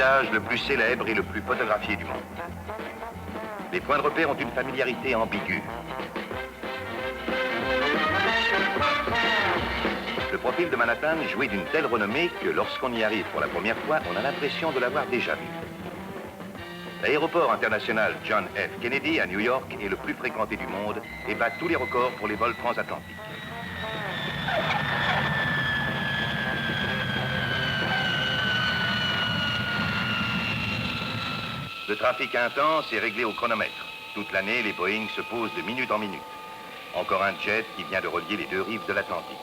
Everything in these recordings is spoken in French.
village le plus célèbre et le plus photographié du monde. Les points de repère ont une familiarité ambiguë. Le profil de Manhattan jouit d'une telle renommée que lorsqu'on y arrive pour la première fois, on a l'impression de l'avoir déjà vu. L'aéroport international John F. Kennedy à New York est le plus fréquenté du monde et bat tous les records pour les vols transatlantiques. Le trafic intense est réglé au chronomètre. Toute l'année, les Boeing se posent de minute en minute. Encore un jet qui vient de relier les deux rives de l'Atlantique.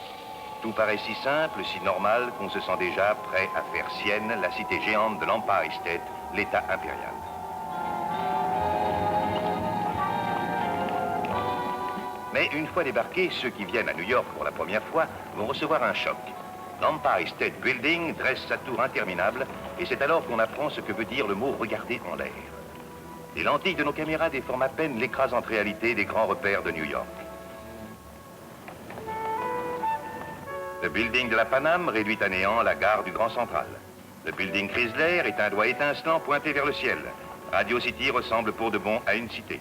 Tout paraît si simple, si normal, qu'on se sent déjà prêt à faire sienne la cité géante de l'Empire State, l'État impérial. Mais une fois débarqués, ceux qui viennent à New York pour la première fois vont recevoir un choc. L'Empire State Building dresse sa tour interminable et c'est alors qu'on apprend ce que veut dire le mot « regarder en l'air ». Les lentilles de nos caméras déforment à peine l'écrasante réalité des grands repères de New York. Le building de la Paname réduit à néant la gare du Grand Central. Le building Chrysler est un doigt étincelant pointé vers le ciel. Radio City ressemble pour de bon à une cité.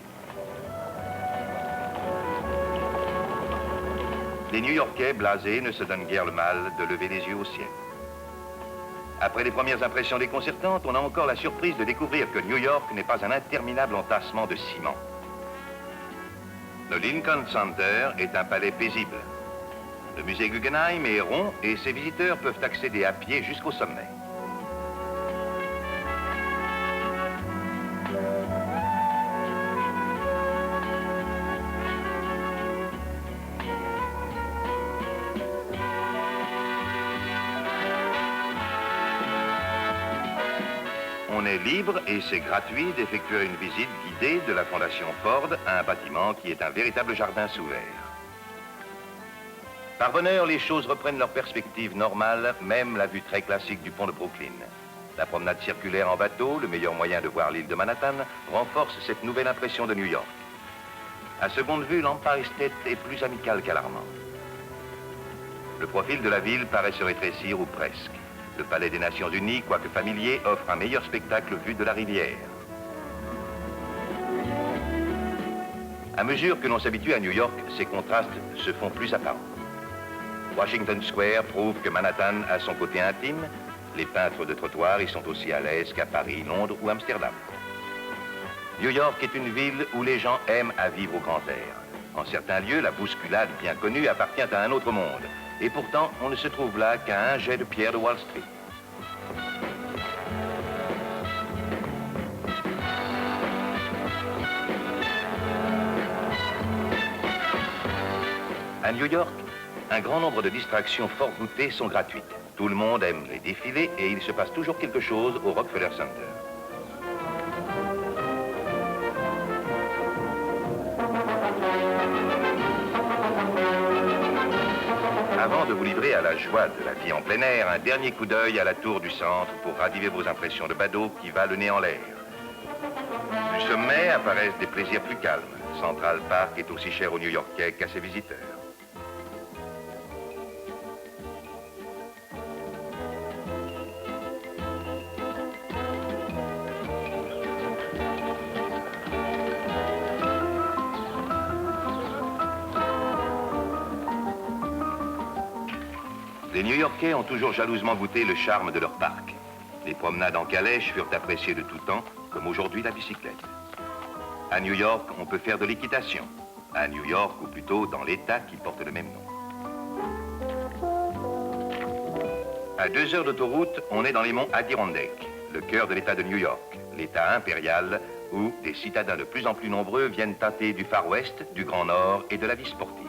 Les New-Yorkais blasés ne se donnent guère le mal de lever les yeux au ciel. Après les premières impressions déconcertantes, on a encore la surprise de découvrir que New York n'est pas un interminable entassement de ciment. Le Lincoln Center est un palais paisible. Le musée Guggenheim est rond et ses visiteurs peuvent accéder à pied jusqu'au sommet. On est libre et c'est gratuit d'effectuer une visite guidée de la Fondation Ford à un bâtiment qui est un véritable jardin sous verre. Par bonheur, les choses reprennent leur perspective normale, même la vue très classique du pont de Brooklyn. La promenade circulaire en bateau, le meilleur moyen de voir l'île de Manhattan, renforce cette nouvelle impression de New York. À seconde vue, l'Empire State est plus amical qu'alarmant. Le profil de la ville paraît se rétrécir ou presque. Le Palais des Nations Unies, quoique familier, offre un meilleur spectacle vu de la rivière. À mesure que l'on s'habitue à New York, ces contrastes se font plus apparents. Washington Square prouve que Manhattan a son côté intime. Les peintres de trottoirs y sont aussi à l'aise qu'à Paris, Londres ou Amsterdam. New York est une ville où les gens aiment à vivre au grand air. En certains lieux, la bousculade bien connue appartient à un autre monde. Et pourtant, on ne se trouve là qu'à un jet de pierre de Wall Street. À New York, un grand nombre de distractions fort goûtées sont gratuites. Tout le monde aime les défilés et il se passe toujours quelque chose au Rockefeller Center. Avant de vous livrer à la joie de la vie en plein air, un dernier coup d'œil à la tour du centre pour raviver vos impressions de badaud qui va le nez en l'air. Du sommet apparaissent des plaisirs plus calmes. Central Park est aussi cher aux New-Yorkais qu'à ses visiteurs. Les New-Yorkais ont toujours jalousement goûté le charme de leur parc. Les promenades en calèche furent appréciées de tout temps, comme aujourd'hui la bicyclette. À New York, on peut faire de l'équitation. À New York, ou plutôt dans l'État qui porte le même nom. À 2 heures d'autoroute, on est dans les monts Adirondack, le cœur de l'État de New York, l'État impérial, où des citadins de plus en plus nombreux viennent tâter du Far West, du Grand Nord et de la vie sportive.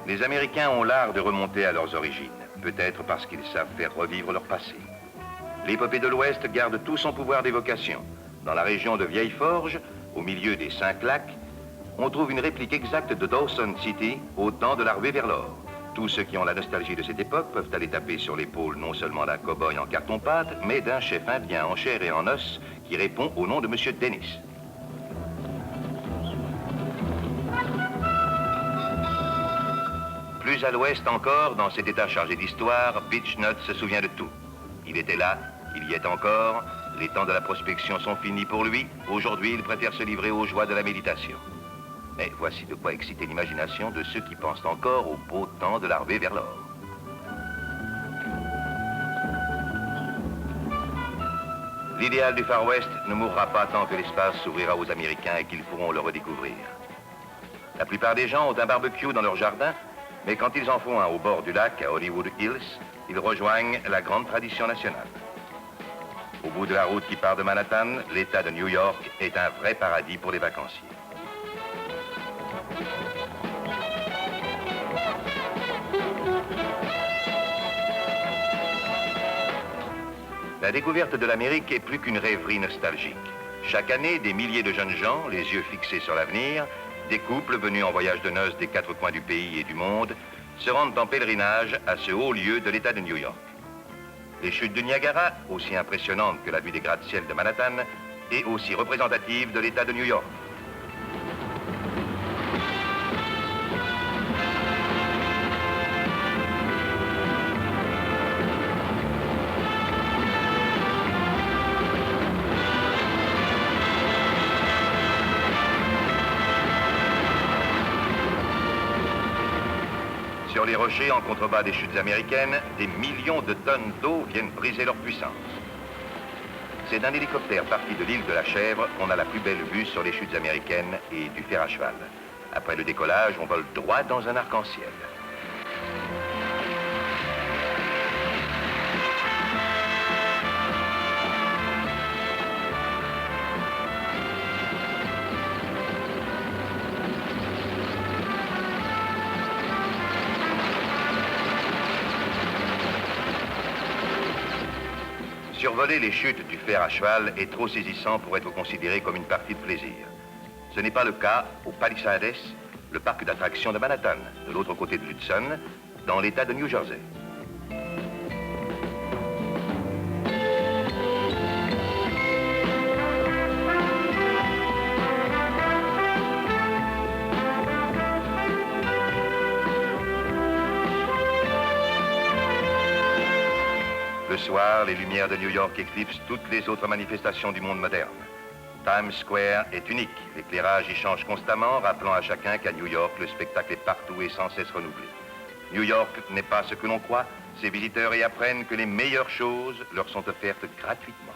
Les Américains ont l'art de remonter à leurs origines, peut-être parce qu'ils savent faire revivre leur passé. L'épopée de l'Ouest garde tout son pouvoir d'évocation. Dans la région de Vieille-Forge, au milieu des 5 lacs, on trouve une réplique exacte de Dawson City au temps de la ruée vers l'or. Tous ceux qui ont la nostalgie de cette époque peuvent aller taper sur l'épaule non seulement d'un cow-boy en carton-pâte, mais d'un chef indien en chair et en os qui répond au nom de Monsieur Dennis. Plus à l'ouest encore, dans cet état chargé d'histoire, Beechnut se souvient de tout. Il était là, il y est encore, les temps de la prospection sont finis pour lui, aujourd'hui il préfère se livrer aux joies de la méditation. Mais voici de quoi exciter l'imagination de ceux qui pensent encore au beau temps de l'arrivée vers l'or. L'idéal du Far West ne mourra pas tant que l'espace s'ouvrira aux Américains et qu'ils pourront le redécouvrir. La plupart des gens ont un barbecue dans leur jardin, mais quand ils en font un au bord du lac, à Hollywood Hills, ils rejoignent la grande tradition nationale. Au bout de la route qui part de Manhattan, l'État de New York est un vrai paradis pour les vacanciers. La découverte de l'Amérique est plus qu'une rêverie nostalgique. Chaque année, des milliers de jeunes gens, les yeux fixés sur l'avenir, des couples venus en voyage de noces des 4 coins du pays et du monde, se rendent en pèlerinage à ce haut lieu de l'État de New York. Les chutes du Niagara, aussi impressionnantes que la vue des gratte-ciel de Manhattan, et aussi représentatives de l'État de New York. Sur les rochers, en contrebas des chutes américaines, des millions de tonnes d'eau viennent briser leur puissance. C'est d'un hélicoptère parti de l'île de la Chèvre qu'on a la plus belle vue sur les chutes américaines et du fer à cheval. Après le décollage, on vole droit dans un arc-en-ciel. Survoler les chutes du fer à cheval est trop saisissant pour être considéré comme une partie de plaisir. Ce n'est pas le cas au Palisades, le parc d'attractions de Manhattan, de l'autre côté de l'Hudson, dans l'État de New Jersey. Le soir, les lumières de New York éclipsent toutes les autres manifestations du monde moderne. Times Square est unique. L'éclairage y change constamment, rappelant à chacun qu'à New York, le spectacle est partout et sans cesse renouvelé. New York n'est pas ce que l'on croit. Ses visiteurs y apprennent que les meilleures choses leur sont offertes gratuitement.